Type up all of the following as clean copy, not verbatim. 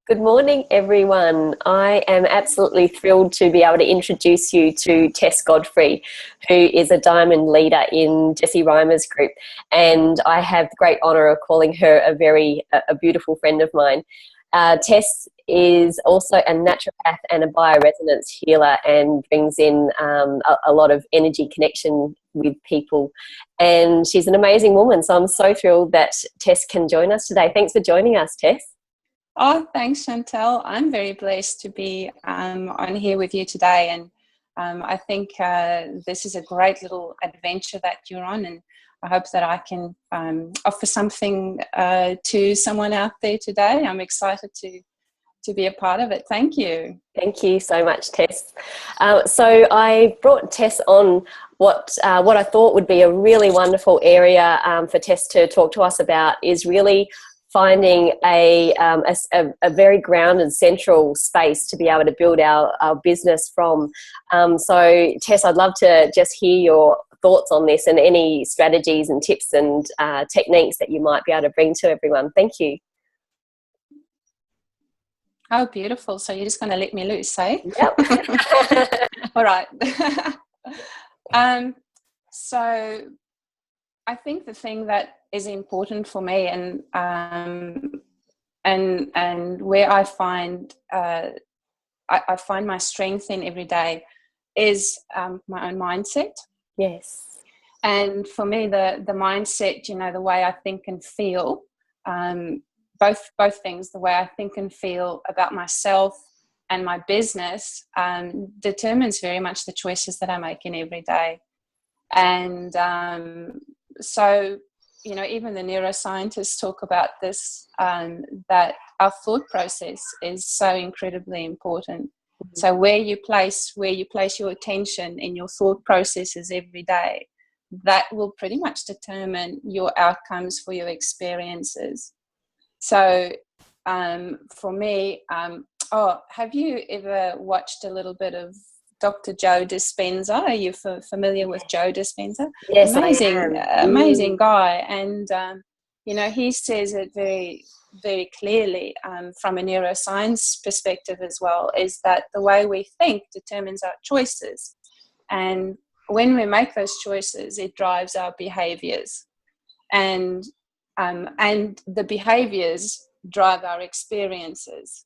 Good morning, everyone. I am absolutely thrilled to be able to introduce you to Tess Godfrey, who is a diamond leader in Jesse Reimer's group. And I have the great honour of calling her a beautiful friend of mine. Tess is also a naturopath and a bioresonance healer and brings in a lot of energy connection with people. And she's an amazing woman. So I'm so thrilled that Tess can join us today. Thanks for joining us, Tess. Oh, thanks, Chantel. I'm very blessed to be on here with you today. And I think this is a great little adventure that you're on. And I hope that I can offer something to someone out there today. I'm excited to be a part of it. Thank you. Thank you so much, Tess. So I brought Tess on what I thought would be a really wonderful area for Tess to talk to us about is really finding a very grounded central space to be able to build our business from. So Tess, I'd love to just hear your thoughts on this and any strategies and tips and techniques that you might be able to bring to everyone. Thank you. Oh, beautiful. So you're just going to let me loose, eh? Yep. All right. So I think the thing that is important for me and where I find my strength in every day is my own mindset. Yes. And for me, the mindset, the way I think and feel, both things, the way I think and feel about myself and my business determines very much the choices that I make in every day. And so, even the neuroscientists talk about this, that our thought process is so incredibly important. Mm-hmm. So where you place your attention in your thought processes every day, that will pretty much determine your outcomes for your experiences. So for me, have you ever watched a little bit of Dr. Joe Dispenza? Are you familiar with Joe Dispenza? Yes, amazing guy. And, he says it very, very clearly from a neuroscience perspective as well, is that the way we think determines our choices. And when we make those choices, it drives our behaviors. And the behaviors drive our experiences.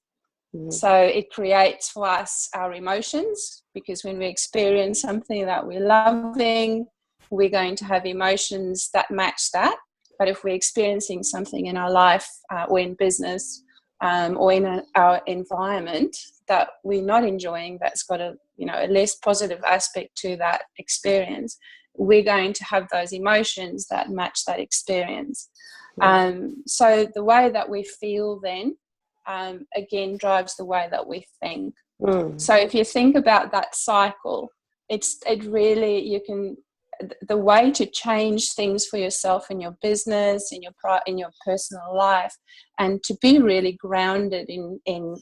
So it creates for us our emotions, because when we experience something that we're loving, we're going to have emotions that match that. But if we're experiencing something in our life or in business or in our environment that we're not enjoying, that's got a less positive aspect to that experience, we're going to have those emotions that match that experience. So the way that we feel then again drives the way that we think. So if you think about that cycle, the way to change things for yourself in your business, in your personal life, and to be really grounded in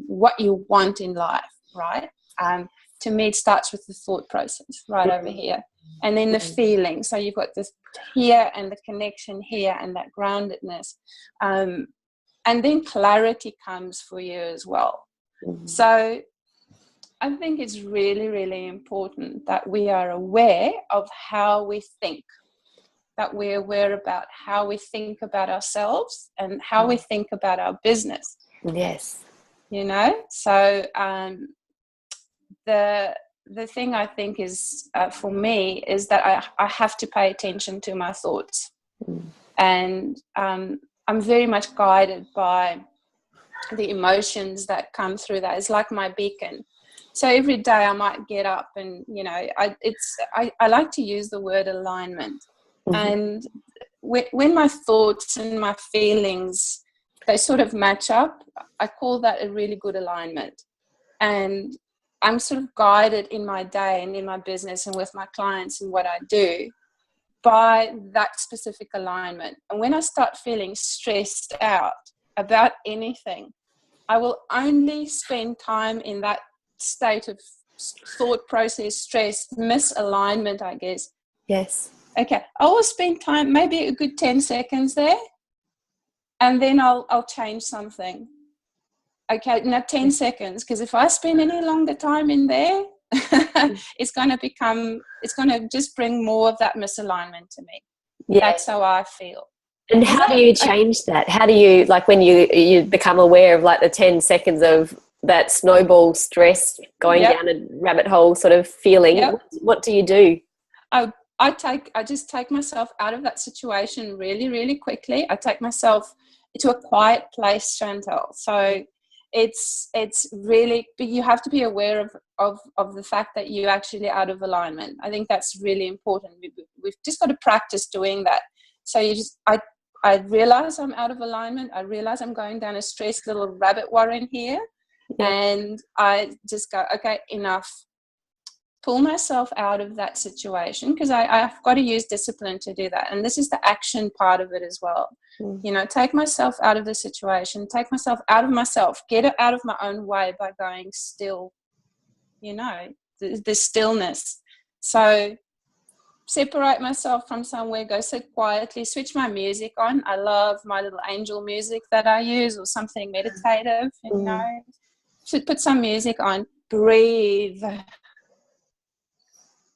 what you want in life, right? To me, it starts with the thought process right over here, and then the feeling. So you've got this here and the connection here and that groundedness. And then clarity comes for you as well. So I think it's really, really important that we are aware of how we think, that we're aware about how we think about ourselves and how we think about our business. Yes. So the thing I think is for me is that I have to pay attention to my thoughts. And I'm very much guided by the emotions that come through that. It's like my beacon. So every day I might get up and, I like to use the word alignment. And when my thoughts and my feelings, they sort of match up, I call that a really good alignment. And I'm sort of guided in my day and in my business and with my clients and what I do by that specific alignment. And when I start feeling stressed out about anything, I will only spend time in that state of thought process, stress, misalignment, I guess. Yes. Okay, I will spend time, maybe a good 10 seconds there, and then I'll change something. okay, now 10 seconds, because if I spend any longer time in there, it's going to just bring more of that misalignment to me. Yeah. That's how I feel. And how do you change that? How do you, like, when you become aware of like the 10 seconds of that snowball stress going down a rabbit hole sort of feeling, what do you do? I just take myself out of that situation really, really quickly. I take myself to a quiet place, Chantal. So it's really, but you have to be aware of the fact that you're actually out of alignment. I think that's really important. We've just got to practice doing that. So I realize I'm out of alignment. I realize I'm going down a stressed little rabbit warren here. Yeah. And I just go, okay, enough. Pull myself out of that situation, because I've got to use discipline to do that. And this is the action part of it as well. You know, take myself out of the situation, take myself out of myself, get it out of my own way by going still, you know, the stillness. So separate myself from somewhere, go sit quietly, switch my music on. I love my little angel music that I use, or something meditative, you know. Should put some music on, breathe.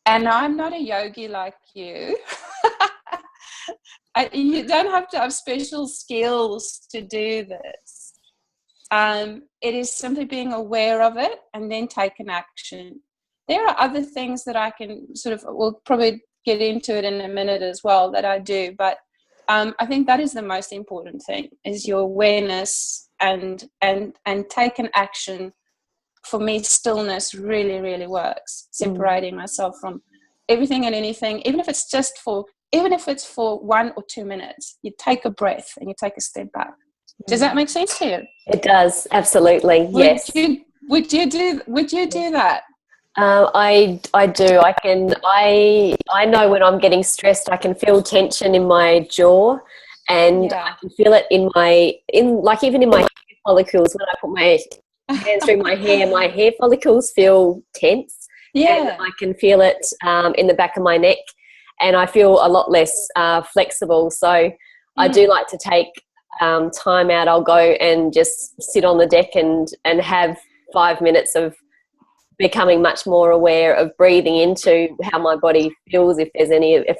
And I'm not a yogi like you. You don't have to have special skills to do this. It is simply being aware of it and then take an action. There are other things that I can we'll probably get into it in a minute as well, that I do. But I think that is the most important thing, is your awareness and take an action. For me, stillness really, really works. Separating myself from everything and anything, even if it's for 1 or 2 minutes, you take a breath and you take a step back. Does that make sense to you? It does, absolutely. Yes. Would you do that? I do. I know when I'm getting stressed, I can feel tension in my jaw, and I can feel it even in my hair follicles. When I put my hands through my hair follicles feel tense. And I can feel it in the back of my neck, and I feel a lot less flexible. So I do like to take time out. I'll go and just sit on the deck and have 5 minutes of becoming much more aware of breathing into how my body feels. If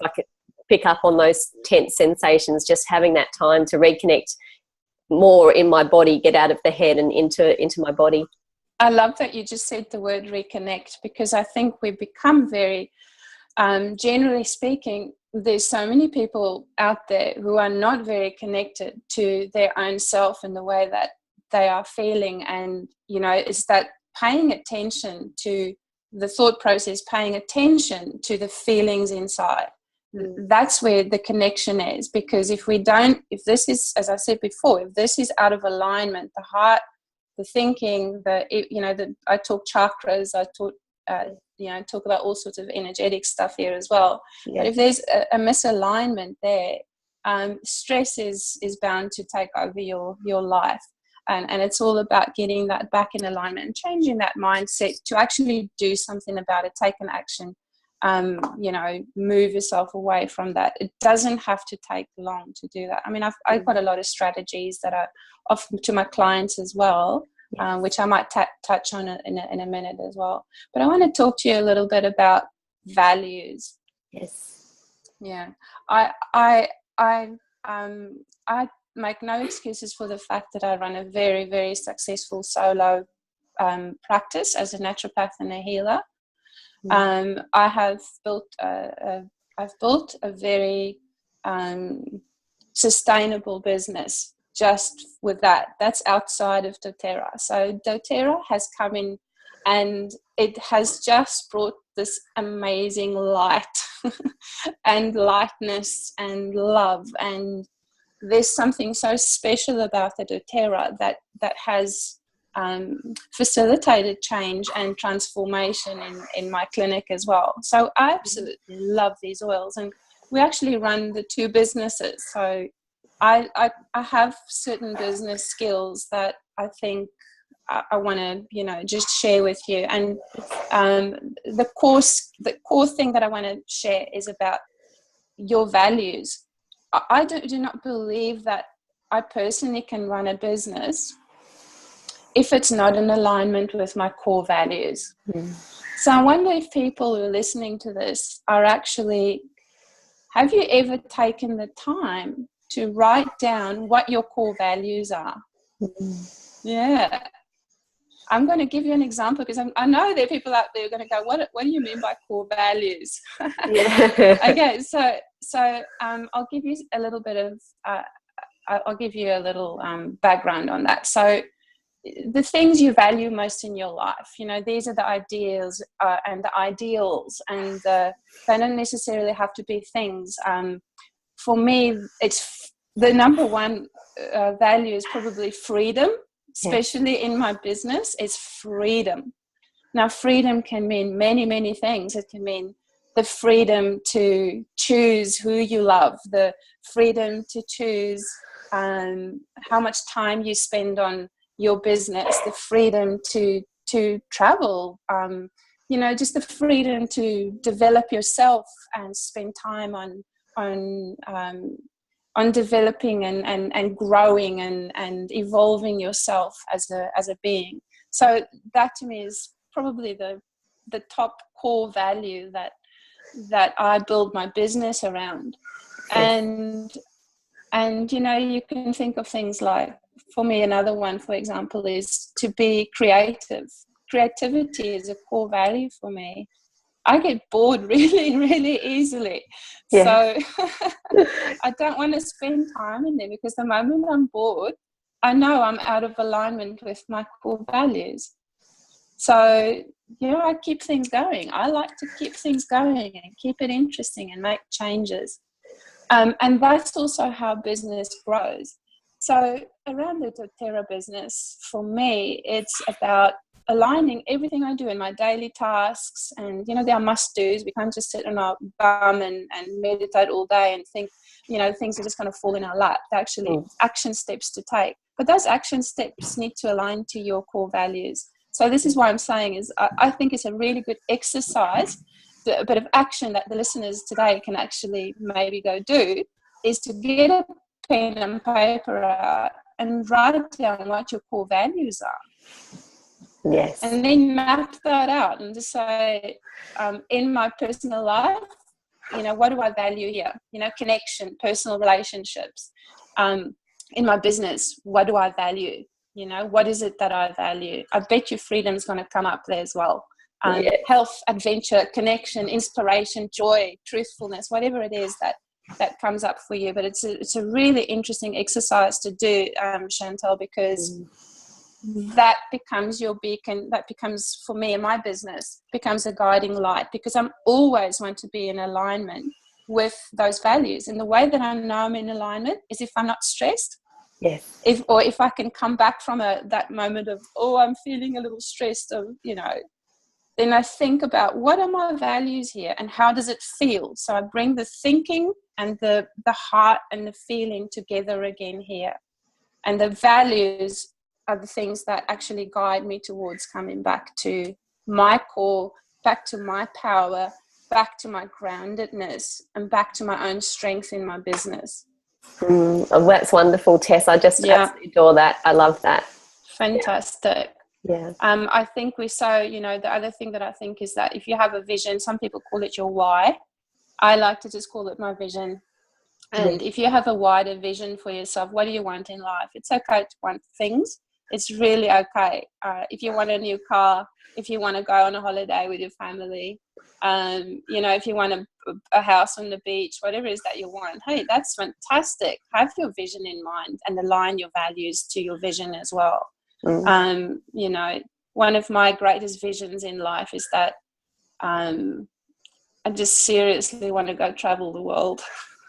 I could pick up on those tense sensations, just having that time to reconnect more in my body, get out of the head and into my body. I love that you just said the word reconnect, because I think we've become very, generally speaking, there's so many people out there who are not very connected to their own self and the way that they are feeling. And, you know, it's that paying attention to the thought process, paying attention to the feelings inside. That's where the connection is, because if this is, as I said before, if this is out of alignment, the heart, the thinking, I talk chakras, I talk about all sorts of energetic stuff here as well. But if there's a misalignment there, stress is bound to take over your life. And it's all about getting that back in alignment and changing that mindset to actually do something about it, take an action, move yourself away from that. It doesn't have to take long to do that. I mean, I've got a lot of strategies that I offer to my clients as well, which I might touch on in a minute as well. But I want to talk to you a little bit about values. Yes. Yeah. I make no excuses for the fact that I run a very, very successful solo practice as a naturopath and a healer. I have built a very sustainable business just with that. That's outside of dōTERRA. So dōTERRA has come in and it has just brought this amazing light and lightness and love, and there's something so special about the dōTERRA that has facilitated change and transformation in my clinic as well. So I absolutely love these oils, and we actually run the two businesses. So I have certain business skills that I think I want to just share with you. And the core thing that I want to share is about your values. I do not believe that I personally can run a business if it's not in alignment with my core values. So I wonder if people who are listening to this are actually, have you ever taken the time to write down what your core values are? Yeah. I'm going to give you an example, because I know there are people out there who are going to go, what do you mean by core values? Okay, so I'll give you a little bit of, I'll give you a little background on that. So the things you value most in your life, you know, these are the ideas and the ideals, and they don't necessarily have to be things. For me, it's the number one value is probably freedom. Especially in my business, is freedom. Now, freedom can mean many, many things. It can mean the freedom to choose who you love, the freedom to choose how much time you spend on your business, the freedom to travel, you know, just the freedom to develop yourself and spend time on developing and growing and evolving yourself as a being. So that to me is probably the top core value that I build my business around. And you know, you can think of things like, for me, another one, for example, is to be creative. Creativity is a core value for me. I get bored really, really easily. So I don't want to spend time in there, because the moment I'm bored, I know I'm out of alignment with my core values. So, you know, I keep things going. I like to keep things going and keep it interesting and make changes. And that's also how business grows. So around the dōTERRA business, for me, it's about aligning everything I do in my daily tasks. And, you know, there are must-dos. We can't just sit on our bum and meditate all day and think, you know, things are just going to fall in our lap. They're actually action steps to take. But those action steps need to align to your core values. So this is why I'm saying is I think it's a really good exercise, a bit of action that the listeners today can actually maybe go do, is to get a pen and paper out and write down what your core values are. Yes. And then map that out and just say, in my personal life, you know, what do I value here? You know, connection, personal relationships. In my business, what do I value? You know, what is it that I value? I bet you freedom is going to come up there as well. Health, adventure, connection, inspiration, joy, truthfulness, whatever it is that comes up for you. But it's a really interesting exercise to do, Chantal, because that becomes your beacon. That becomes, for me in my business, becomes a guiding light, because I'm always want to be in alignment with those values. And the way that I know I'm in alignment is if I'm not stressed. Yes. If I can come back from that moment of, I'm feeling a little stressed, of, you know, then I think about what are my values here and how does it feel? So I bring the thinking and the heart and the feeling together again here. And the values are the things that actually guide me towards coming back to my core, back to my power, back to my groundedness, and back to my own strength in my business. Oh, that's wonderful, Tess. I just absolutely adore that. I love that. Fantastic. Yeah. I think you know, the other thing that I think is that if you have a vision, some people call it your why. I like to just call it my vision. And if you have a wider vision for yourself, what do you want in life? It's okay to want things. It's really okay. If you want a new car, if you want to go on a holiday with your family, you know, if you want a house on the beach, whatever it is that you want, hey, that's fantastic. Have your vision in mind and align your values to your vision as well. You know, one of my greatest visions in life is that I just seriously want to go travel the world.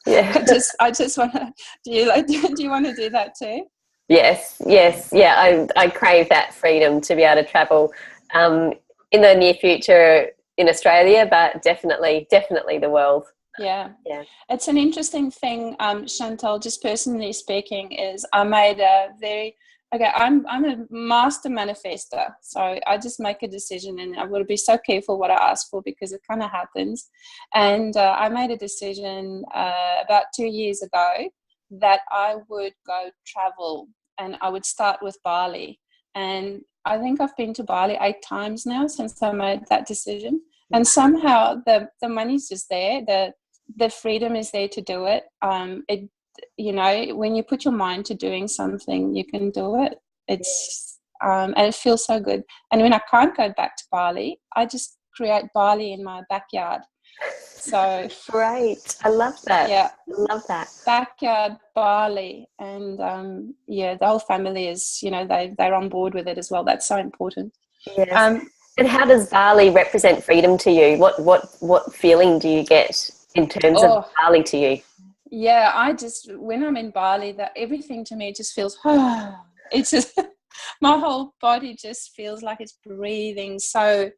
Yeah. I just want to. Do you want to do that too? Yes. Yeah, I crave that freedom to be able to travel in the near future in Australia, but definitely the world. Yeah. It's an interesting thing, Chantal, just personally speaking, is I made I'm a master manifester. So I just make a decision and I will be so careful what I ask for, because it kind of happens. And I made a decision about 2 years ago that I would go travel, and I would start with Bali. And I think I've been to Bali 8 times now since I made that decision. And somehow the money's just there. The freedom is there to do it. When you put your mind to doing something, you can do it. And it feels so good. And when I can't go back to Bali, I just create Bali in my backyard. So great. I love that. Yeah. I love that. Backyard Bali. And the whole family is, they're on board with it as well. That's so important. Yes. And how does Bali represent freedom to you? What feeling do you get in terms of Bali to you? Yeah, when I'm in Bali, that everything to me just feels, it's just, my whole body just feels like it's breathing so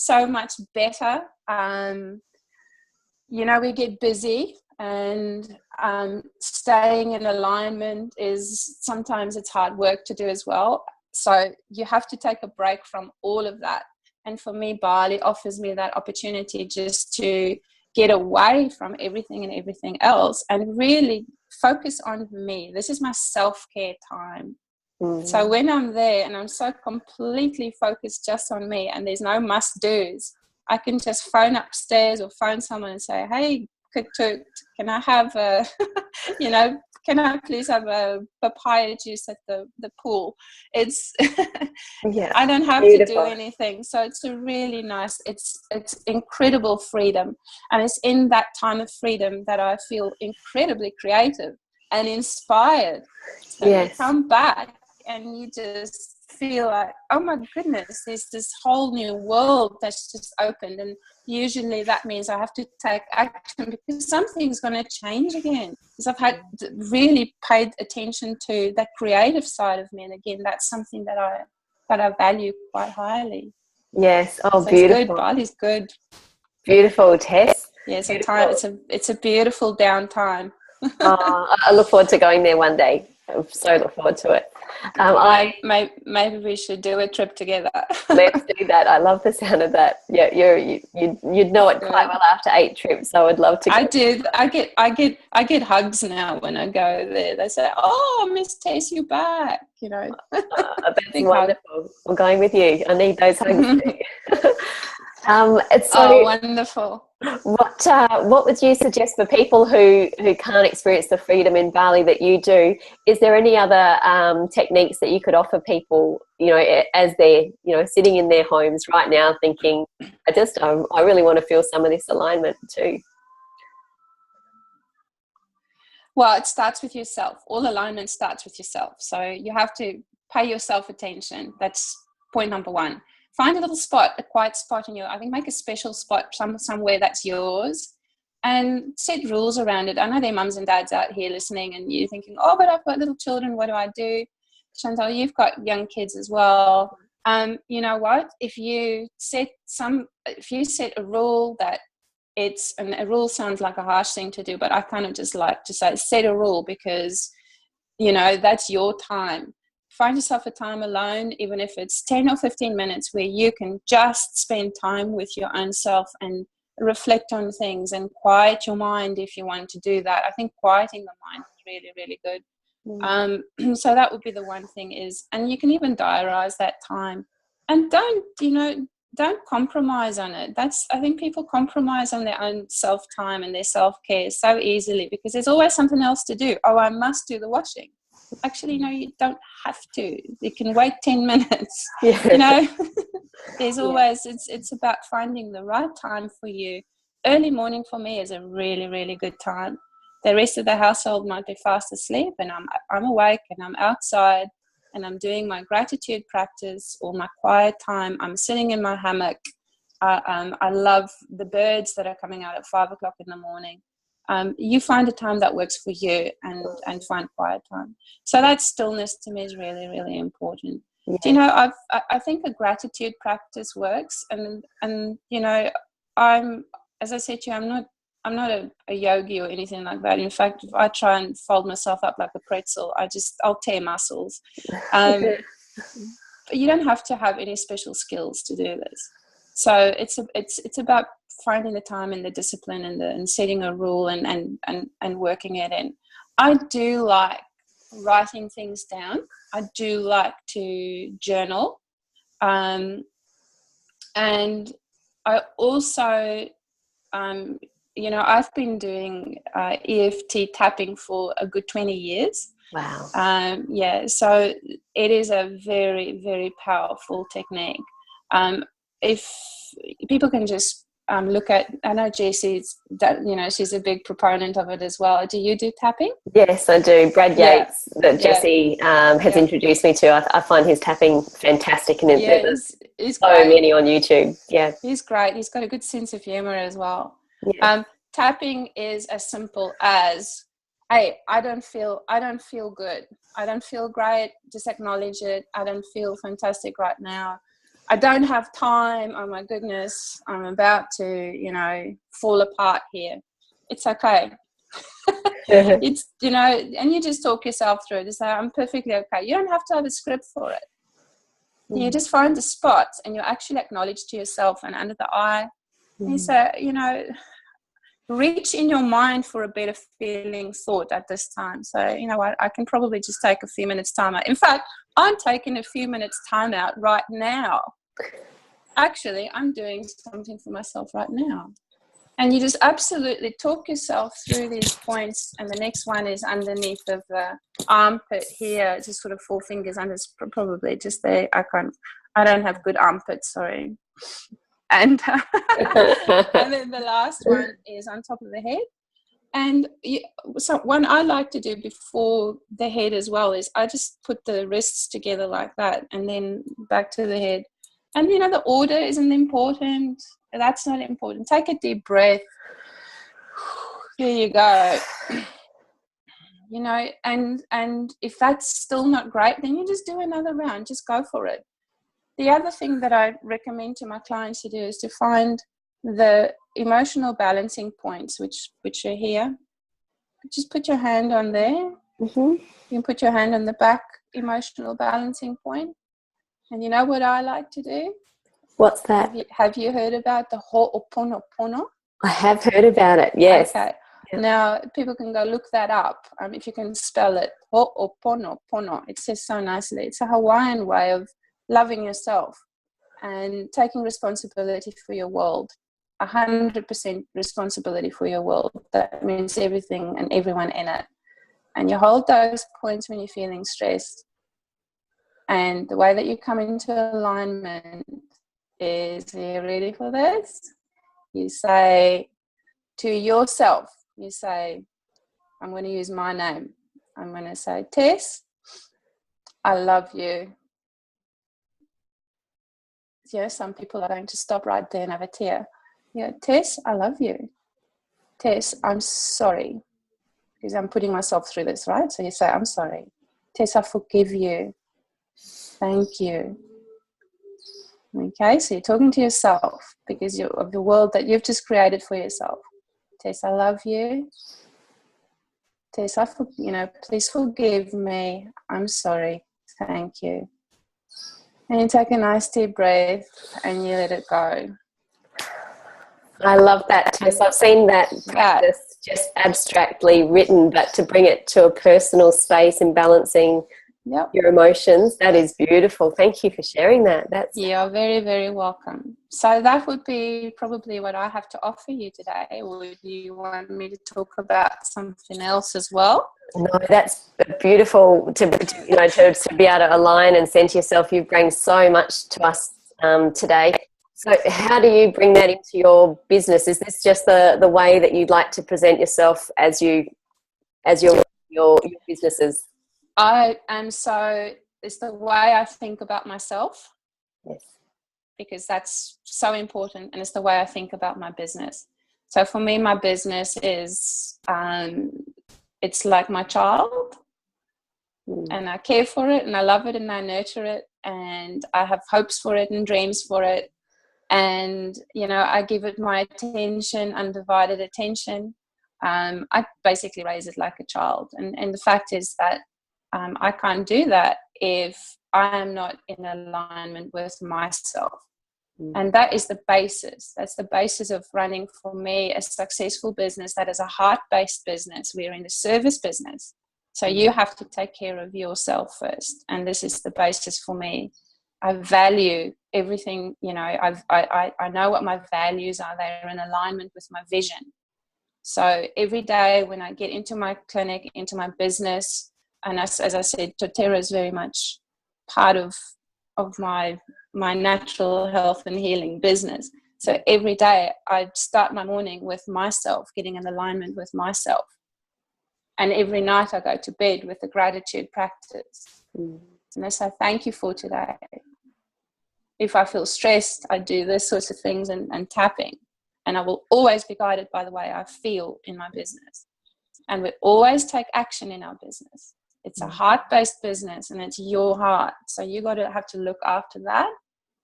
much better. We get busy, and staying in alignment is sometimes it's hard work to do as well. So you have to take a break from all of that. And for me, Bali offers me that opportunity just to get away from everything and everything else and really focus on me. This is my self-care time. Mm-hmm. So when I'm there and I'm so completely focused just on me, and there's no must-dos, I can just phone upstairs or phone someone and say, hey, can I have a, can I please have a papaya juice at the pool? It's, I don't have to do anything. So it's a really nice, it's incredible freedom. And it's in that time of freedom that I feel incredibly creative and inspired. So you come back and you just feel like, oh my goodness, there's this whole new world that's just opened. And usually that means I have to take action because something's going to change again, because I've had really paid attention to that creative side of me. And again, that's something that I value quite highly. Yes. Oh, so beautiful. It's good. Bali's good. Beautiful, Tess. Yeah, it's a beautiful downtime. I look forward to going there one day. I so look forward to it. Maybe we should do a trip together. Let's do that. I love the sound of that. Yeah, you'd know it quite well after 8 trips. I would love to go. I did. I get hugs now when I go there. They say, "Oh, Miss Tess, you back?" That's wonderful. I'm going with you. I need those hugs too. It's so wonderful. What would you suggest for people who can't experience the freedom in Bali that you do? Is there any other techniques that you could offer people, as they're, sitting in their homes right now thinking, I really want to feel some of this alignment too? Well, it starts with yourself. All alignment starts with yourself. So you have to pay yourself attention. That's point number 1. Find a little spot, a quiet spot make a special spot somewhere that's yours, and set rules around it. I know there are mums and dads out here listening and you're thinking, oh, but I've got little children, what do I do? Chantal, you've got young kids as well. You know what? If you set a rule that and a rule sounds like a harsh thing to do, but I kind of just like to say, set a rule because, that's your time. Find yourself a time alone, even if it's 10 or 15 minutes where you can just spend time with your own self and reflect on things and quiet your mind if you want to do that. I think quieting the mind is really, really good. So that would be the one thing and you can even diarize that time. And don't compromise on it. I think people compromise on their own self-time and their self-care so easily because there's always something else to do. Oh, I must do the washing. Actually, no, you don't have to. You can wait 10 minutes. There's always, it's about finding the right time for you. Early morning for me is a really, really good time. The rest of the household might be fast asleep and I'm awake and I'm outside and I'm doing my gratitude practice or my quiet time. I'm sitting in my hammock. I love the birds that are coming out at 5 o'clock in the morning. You find a time that works for you and find quiet time. So that stillness to me is really, really important. Yeah. Do I think a gratitude practice works and as I said to you, I'm not a yogi or anything like that. In fact, if I try and fold myself up like a pretzel, I'll tear muscles. But you don't have to have any special skills to do this. So it's about finding the time and the discipline and setting a rule and working it in. I do like writing things down. I do like to journal. And I also, I've been doing EFT tapping for a good 20 years. Wow. So it is a very, very powerful technique. If people can just look at, I know Jessie's, she's a big proponent of it as well. Do you do tapping? Yes, I do. Brad Yates, that Jessie has introduced me to. I find his tapping fantastic, and there's so many on YouTube. Yeah, he's great. He's got a good sense of humor as well. Yeah. Tapping is as simple as, hey, I don't feel good. I don't feel great. Just acknowledge it. I don't feel fantastic right now. I don't have time. Oh my goodness, I'm about to, fall apart here. It's okay. It's, and you just talk yourself through it. It's like, I'm perfectly okay. You don't have to have a script for it. You just find the spots and you actually acknowledge to yourself and under the eye. And you say, reach in your mind for a better feeling thought at this time. So, you know what, I can probably just take a few minutes time out. In fact, I'm taking a few minutes time out right now. Actually, I'm doing something for myself right now. And you just absolutely talk yourself through these points. And the next one is underneath of the armpit here, just sort of 4 fingers under, probably just there. I don't have good armpits, sorry. And and then the last one is on top of the head. And so one I like to do before the head as well is I just put the wrists together like that and then back to the head. And the order isn't important. That's not important. Take a deep breath. Here you go. And if that's still not great, then you just do another round. Just go for it. The other thing that I recommend to my clients to do is to find the emotional balancing points, which are here. Just put your hand on there. You can put your hand on the back emotional balancing point. And you know what I like to do? What's that? Have you heard about the Ho'oponopono? I have heard about it, yes. Okay. Yeah. Now, people can go look that up. If you can spell it, Ho'oponopono. It says so nicely. It's a Hawaiian way of loving yourself and taking responsibility for your world, 100% responsibility for your world. That means everything and everyone in it. And you hold those points when you're feeling stressed. And the way that you come into alignment is, are you ready for this? You say to yourself, I'm going to use my name. I'm going to say, Tess, I love you. Some people are going to stop right there and have a tear. Tess, I love you. Tess, I'm sorry. Because I'm putting myself through this, right? So you say, I'm sorry. Tess, I forgive you. Thank you. Okay, so you're talking to yourself because of the world that you've just created for yourself. Tess, I love you. Tess, please forgive me. I'm sorry. Thank you. And you take a nice deep breath and you let it go. I love that, Tess. I've seen that practice just abstractly written, but to bring it to a personal space and balancing your emotions, that is beautiful. Thank you for sharing that. You're very, very welcome. So that would be probably what I have to offer you today. Would you want me to talk about something else as well? No, that's beautiful to be able to align and center yourself. You bring so much to us today. So how do you bring that into your business? Is this just the way that you'd like to present yourself as your businesses? It's the way I think about myself. Yes. Because that's so important, and it's the way I think about my business. So for me, my business is it's like my child, and I care for it, and I love it, and I nurture it, and I have hopes for it and dreams for it, and I give it my attention, undivided attention. I basically raise it like a child, and the fact is that I can't do that if I am not in alignment with myself. And that is the basis. That's the basis of running, for me, a successful business that is a heart-based business. We're in the service business. So you have to take care of yourself first. And this is the basis for me. I value everything, you know, I know what my values are. They're in alignment with my vision. So every day when I get into my clinic, into my business, and as I said, dōTERRA is very much part of my natural health and healing business. So every day I start my morning with myself, getting in alignment with myself. And every night I go to bed with a gratitude practice. And I say, thank you for today. If I feel stressed, I do this sorts of things and tapping. And I will always be guided by the way I feel in my business. And we always take action in our business. It's a heart-based business, and it's your heart. So you got to have to look after that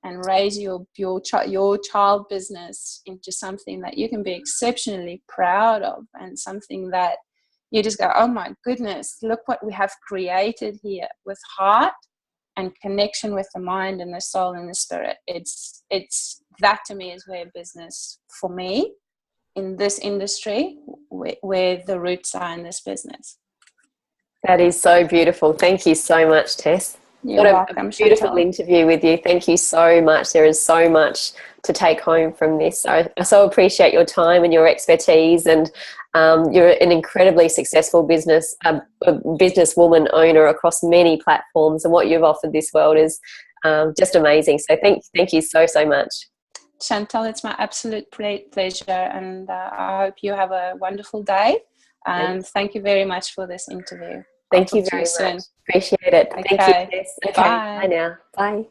and raise your child business into something that you can be exceptionally proud of, and something that you just go, oh my goodness, look what we have created here with heart and connection with the mind and the soul and the spirit. It's that, to me, is where business, for me, in this industry, where the roots are in this business. That is so beautiful. Thank you so much, Tess. You're welcome, a beautiful Chantal. interview with you. Thank you so much. There is so much to take home from this. I so appreciate your time and your expertise, and you're an incredibly successful businesswoman owner across many platforms, and what you've offered this world is just amazing. So thank you so much. Chantal, it's my absolute pleasure, and I hope you have a wonderful day. And thank you very much for this interview. Thank you very much. Appreciate it. Okay. Thank you, Tess. Okay. Bye. Bye now. Bye.